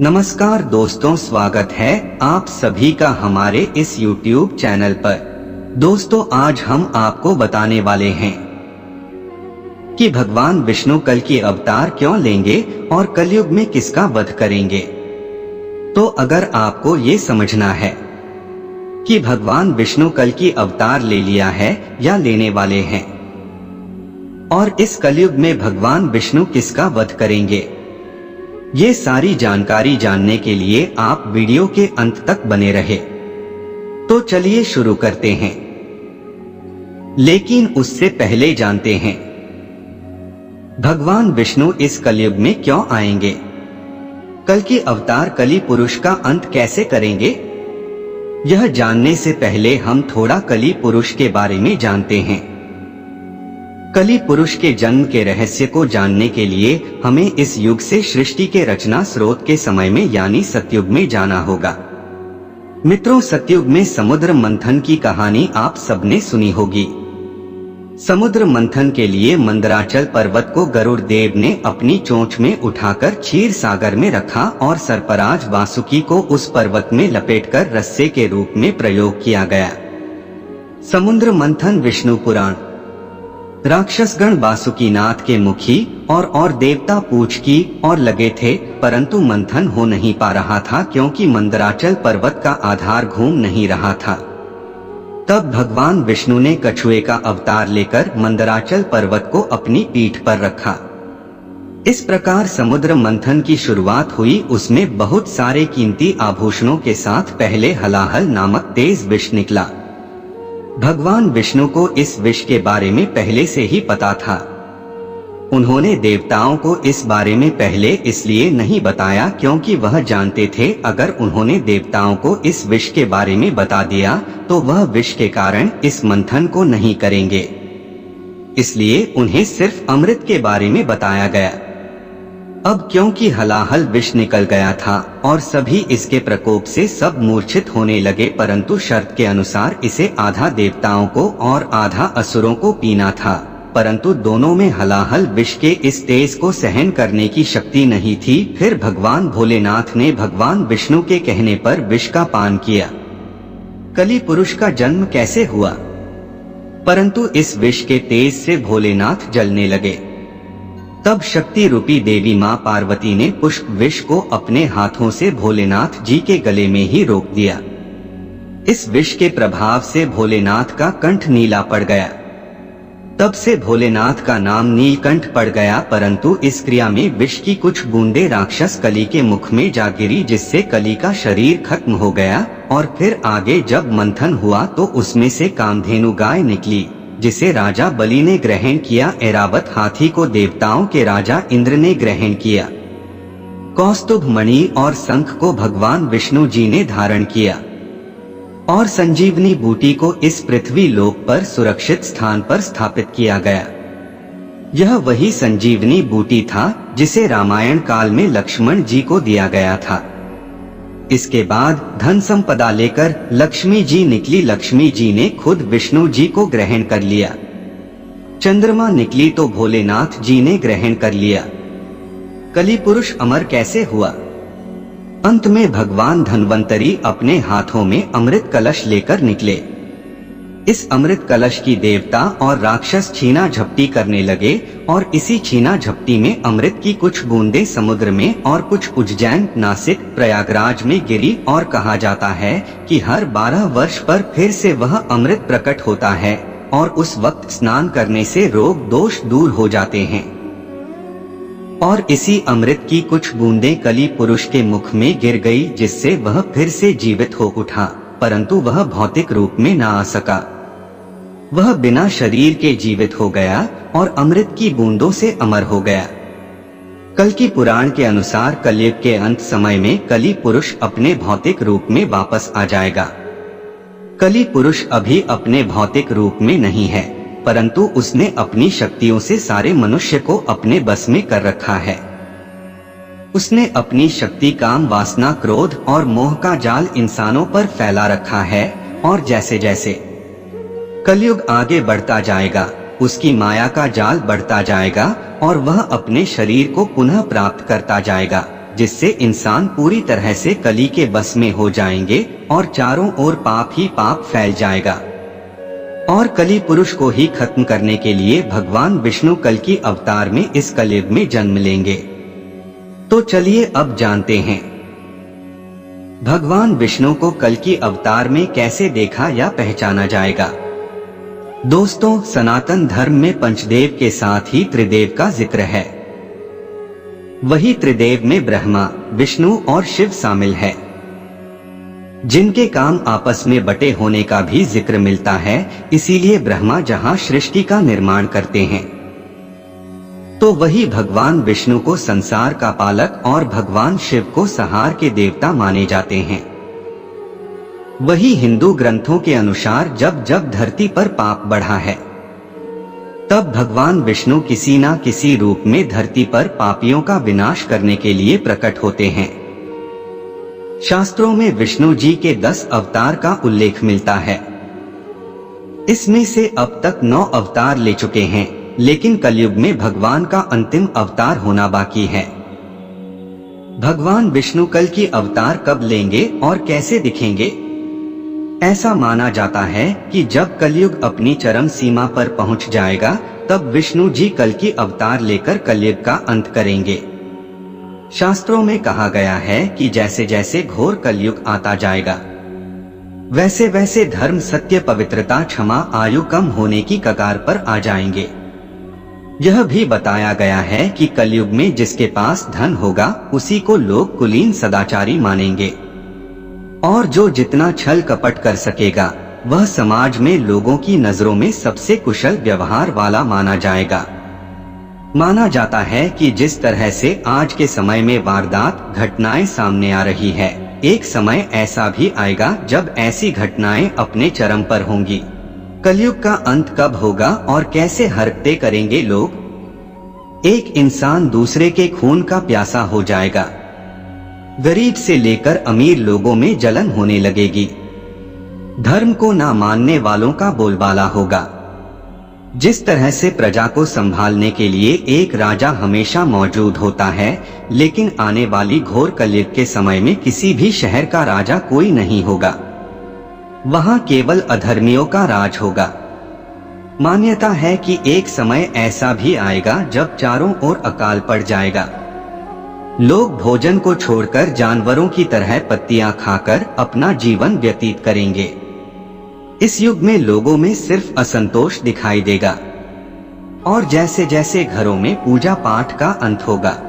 नमस्कार दोस्तों, स्वागत है आप सभी का हमारे इस YouTube चैनल पर। दोस्तों, आज हम आपको बताने वाले हैं कि भगवान विष्णु कल की अवतार क्यों लेंगे और कलयुग में किसका वध करेंगे। तो अगर आपको ये समझना है कि भगवान विष्णु कल की अवतार ले लिया है या लेने वाले हैं और इस कलयुग में भगवान विष्णु किसका वध करेंगे, ये सारी जानकारी जानने के लिए आप वीडियो के अंत तक बने रहे। तो चलिए शुरू करते हैं, लेकिन उससे पहले जानते हैं भगवान विष्णु इस कलयुग में क्यों आएंगे, कल की अवतार कली पुरुष का अंत कैसे करेंगे। यह जानने से पहले हम थोड़ा कली पुरुष के बारे में जानते हैं। कली पुरुष के जन्म के रहस्य को जानने के लिए हमें इस युग से सृष्टि के रचना स्रोत के समय में यानी सतयुग में जाना होगा। मित्रों, सतयुग में समुद्र मंथन की कहानी आप सबने सुनी होगी। समुद्र मंथन के लिए मंदराचल पर्वत को गरुड़ देव ने अपनी चोंच में उठाकर क्षीर सागर में रखा और सर्पराज वासुकी को उस पर्वत में लपेटकर रस्से के रूप में प्रयोग किया गया। समुद्र मंथन विष्णु पुराण। राक्षसगण वासुकीनाथ के मुखी और देवता पूछ की और लगे थे, परंतु मंथन हो नहीं पा रहा था क्योंकि मंदराचल पर्वत का आधार घूम नहीं रहा था। तब भगवान विष्णु ने कछुए का अवतार लेकर मंदराचल पर्वत को अपनी पीठ पर रखा। इस प्रकार समुद्र मंथन की शुरुआत हुई। उसमें बहुत सारे कीमती आभूषणों के साथ पहले हलाहल नामक तेज विष निकला। भगवान विष्णु को इस विष के बारे में पहले से ही पता था। उन्होंने देवताओं को इस बारे में पहले इसलिए नहीं बताया क्योंकि वह जानते थे अगर उन्होंने देवताओं को इस विष के बारे में बता दिया तो वह विष के कारण इस मंथन को नहीं करेंगे। इसलिए उन्हें सिर्फ अमृत के बारे में बताया गया। अब क्योंकि हलाहल विष निकल गया था और सभी इसके प्रकोप से सब मूर्छित होने लगे, परंतु शर्त के अनुसार इसे आधा देवताओं को और आधा असुरों को पीना था, परंतु दोनों में हलाहल विष के इस तेज को सहन करने की शक्ति नहीं थी। फिर भगवान भोलेनाथ ने भगवान विष्णु के कहने पर विष का पान किया। कली पुरुष का जन्म कैसे हुआ, परंतु इस विष के तेज से भोलेनाथ जलने लगे। तब शक्ति रूपी देवी मां पार्वती ने पुष्प विष को अपने हाथों से भोलेनाथ जी के गले में ही रोक दिया। इस विष के प्रभाव से भोलेनाथ का कंठ नीला पड़ गया। तब से भोलेनाथ का नाम नीलकंठ पड़ गया, परंतु इस क्रिया में विष की कुछ बूंदें राक्षस कली के मुख में जा गिरी, जिससे कली का शरीर खत्म हो गया। और फिर आगे जब मंथन हुआ तो उसमें से कामधेनु गाय निकली, जिसे राजा बलि ने ग्रहण किया। ऐरावत हाथी को देवताओं के राजा इंद्र ने ग्रहण किया। कौस्तुभ मणि और शंख को भगवान विष्णु जी ने धारण किया और संजीवनी बूटी को इस पृथ्वी लोक पर सुरक्षित स्थान पर स्थापित किया गया। यह वही संजीवनी बूटी था जिसे रामायण काल में लक्ष्मण जी को दिया गया था। इसके बाद धन संपदा लेकर लक्ष्मी जी निकली। लक्ष्मी जी ने खुद विष्णु जी को ग्रहण कर लिया। चंद्रमा निकली तो भोलेनाथ जी ने ग्रहण कर लिया। कली पुरुष अमर कैसे हुआ? अंत में भगवान धन्वंतरी अपने हाथों में अमृत कलश लेकर निकले। इस अमृत कलश की देवता और राक्षस छीना झपटी करने लगे और इसी छीना झपटी में अमृत की कुछ बूंदें समुद्र में और कुछ उज्जैन, नासिक, प्रयागराज में गिरी। और कहा जाता है कि हर 12 वर्ष पर फिर से वह अमृत प्रकट होता है और उस वक्त स्नान करने से रोग दोष दूर हो जाते हैं। और इसी अमृत की कुछ बूंदें कली पुरुष के मुख में गिर गई, जिससे वह फिर से जीवित हो उठा, परंतु वह भौतिक रूप में न आ सका। वह बिना शरीर के जीवित हो गया और अमृत की बूंदों से अमर हो गया। कल की पुराण के अनुसार कलयुग के अंत समय में कली पुरुष अपने भौतिक रूप में वापस आ जाएगा। कली पुरुष अभी अपने भौतिक रूप में नहीं है, परंतु उसने अपनी शक्तियों से सारे मनुष्य को अपने बस में कर रखा है। उसने अपनी शक्ति, काम, वासना, क्रोध और मोह का जाल इंसानों पर फैला रखा है। और जैसे जैसे कलयुग आगे बढ़ता जाएगा, उसकी माया का जाल बढ़ता जाएगा और वह अपने शरीर को पुनः प्राप्त करता जाएगा। जिससे इंसान पूरी तरह से कली के बस में हो जाएंगे और चारों ओर पाप ही पाप फैल जाएगा। और कली पुरुष को ही खत्म करने के लिए भगवान विष्णु कल की अवतार में इस कलयुग में जन्म लेंगे। तो चलिए अब जानते हैं भगवान विष्णु को कल की अवतार में कैसे देखा या पहचाना जाएगा। दोस्तों, सनातन धर्म में पंचदेव के साथ ही त्रिदेव का जिक्र है। वही त्रिदेव में ब्रह्मा, विष्णु और शिव शामिल है, जिनके काम आपस में बटे होने का भी जिक्र मिलता है। इसीलिए ब्रह्मा जहां सृष्टि का निर्माण करते हैं, तो वही भगवान विष्णु को संसार का पालक और भगवान शिव को संहार के देवता माने जाते हैं। वही हिंदू ग्रंथों के अनुसार जब जब धरती पर पाप बढ़ा है, तब भगवान विष्णु किसी ना किसी रूप में धरती पर पापियों का विनाश करने के लिए प्रकट होते हैं। शास्त्रों में विष्णु जी के 10 अवतार का उल्लेख मिलता है। इसमें से अब तक 9 अवतार ले चुके हैं, लेकिन कलयुग में भगवान का अंतिम अवतार होना बाकी है। भगवान विष्णु कल की अवतार कब लेंगे और कैसे दिखेंगे? ऐसा माना जाता है कि जब कलयुग अपनी चरम सीमा पर पहुंच जाएगा, तब विष्णु जी कल की अवतार लेकर कलयुग का अंत करेंगे। शास्त्रों में कहा गया है कि जैसे जैसे घोर कलयुग आता जाएगा, वैसे वैसे धर्म, सत्य, पवित्रता, क्षमा, आयु कम होने की कगार पर आ जाएंगे। यह भी बताया गया है कि कलयुग में जिसके पास धन होगा उसी को लोग कुलीन सदाचारी मानेंगे, और जो जितना छल कपट कर सकेगा वह समाज में लोगों की नजरों में सबसे कुशल व्यवहार वाला माना जाएगा। माना जाता है कि जिस तरह से आज के समय में वारदात घटनाएं सामने आ रही है, एक समय ऐसा भी आएगा जब ऐसी घटनाएं अपने चरम पर होंगी। कलयुग का अंत कब होगा और कैसे हरकतें करेंगे लोग? एक इंसान दूसरे के खून का प्यासा हो जाएगा। गरीब से लेकर अमीर लोगों में जलन होने लगेगी। धर्म को ना मानने वालों का बोलबाला होगा। जिस तरह से प्रजा को संभालने के लिए एक राजा हमेशा मौजूद होता है, लेकिन आने वाली घोर कलयुग के समय में किसी भी शहर का राजा कोई नहीं होगा। वहां केवल अधर्मियों का राज होगा। मान्यता है कि एक समय ऐसा भी आएगा जब चारों ओर अकाल पड़ जाएगा। लोग भोजन को छोड़कर जानवरों की तरह पत्तियां खाकर अपना जीवन व्यतीत करेंगे। इस युग में लोगों में सिर्फ असंतोष दिखाई देगा, और जैसे जैसे घरों में पूजा पाठ का अंत होगा,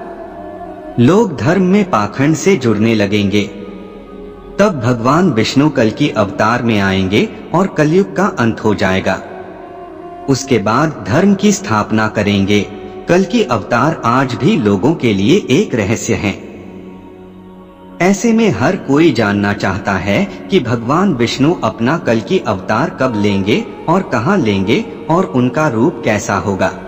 लोग धर्म में पाखंड से जुड़ने लगेंगे। तब भगवान विष्णु कल की अवतार में आएंगे और कलयुग का अंत हो जाएगा। उसके बाद धर्म की स्थापना करेंगे। कल की अवतार आज भी लोगों के लिए एक रहस्य है। ऐसे में हर कोई जानना चाहता है कि भगवान विष्णु अपना कल की अवतार कब लेंगे और कहां लेंगे और उनका रूप कैसा होगा।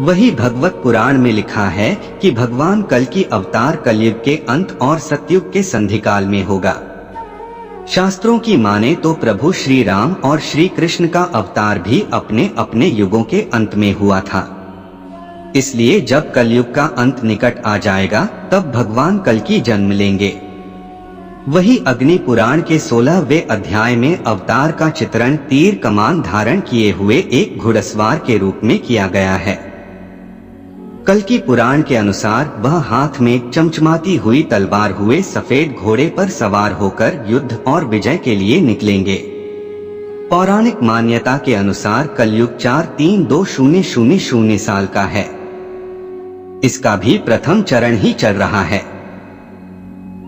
वही भगवत पुराण में लिखा है कि भगवान कल की अवतार कलयुग के अंत और सतयुग के संधिकाल में होगा। शास्त्रों की माने तो प्रभु श्री राम और श्री कृष्ण का अवतार भी अपने अपने युगों के अंत में हुआ था। इसलिए जब कलयुग का अंत निकट आ जाएगा, तब भगवान कल की जन्म लेंगे। वही अग्नि पुराण के 16वें अध्याय में अवतार का चित्रण तीर कमान धारण किए हुए एक घुड़सवार के रूप में किया गया है। कल की पुराण के अनुसार वह हाथ में चमचमाती हुई तलवार हुए सफेद घोड़े पर सवार होकर युद्ध और विजय के लिए निकलेंगे। पौराणिक मान्यता के अनुसार कलयुग 432000 साल का है। इसका भी प्रथम चरण ही चल रहा है।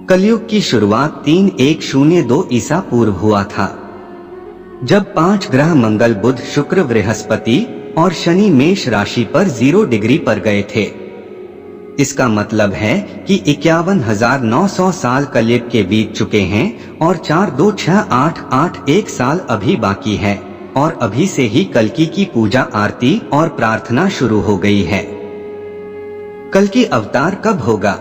कलयुग की शुरुआत 3102 ईसा पूर्व हुआ था, जब 5 ग्रह मंगल, बुध, शुक्र, बृहस्पति और शनि मेष राशि पर 0 डिग्री पर गए थे। इसका मतलब है कि 51,900 साल कलयुग के बीत चुके हैं और 42688 साल अभी बाकी है, और अभी से ही कल्कि की पूजा, आरती और प्रार्थना शुरू हो गई है। कल की अवतार कब होगा?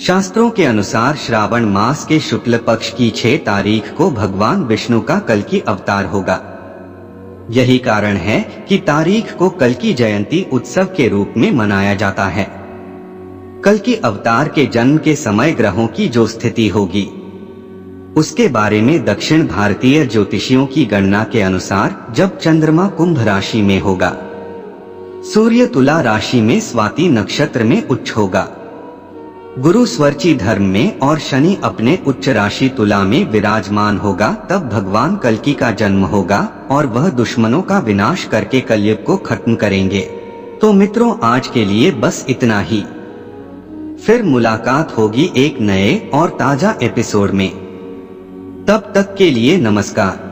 शास्त्रों के अनुसार श्रावण मास के शुक्ल पक्ष की 6 तारीख को भगवान विष्णु का कल की अवतार होगा। यही कारण है कि तारीख को कल की जयंती उत्सव के रूप में मनाया जाता है। कल की अवतार के जन्म के समय ग्रहों की जो स्थिति होगी उसके बारे में दक्षिण भारतीय ज्योतिषियों की गणना के अनुसार जब चंद्रमा कुंभ राशि में होगा, सूर्य तुला राशि में स्वाति नक्षत्र में उच्च होगा, गुरु स्वरची धर्म में और शनि अपने उच्च राशि तुला में विराजमान होगा, तब भगवान कल्कि का जन्म होगा और वह दुश्मनों का विनाश करके कलयुग को खत्म करेंगे। तो मित्रों, आज के लिए बस इतना ही। फिर मुलाकात होगी एक नए और ताजा एपिसोड में। तब तक के लिए नमस्कार।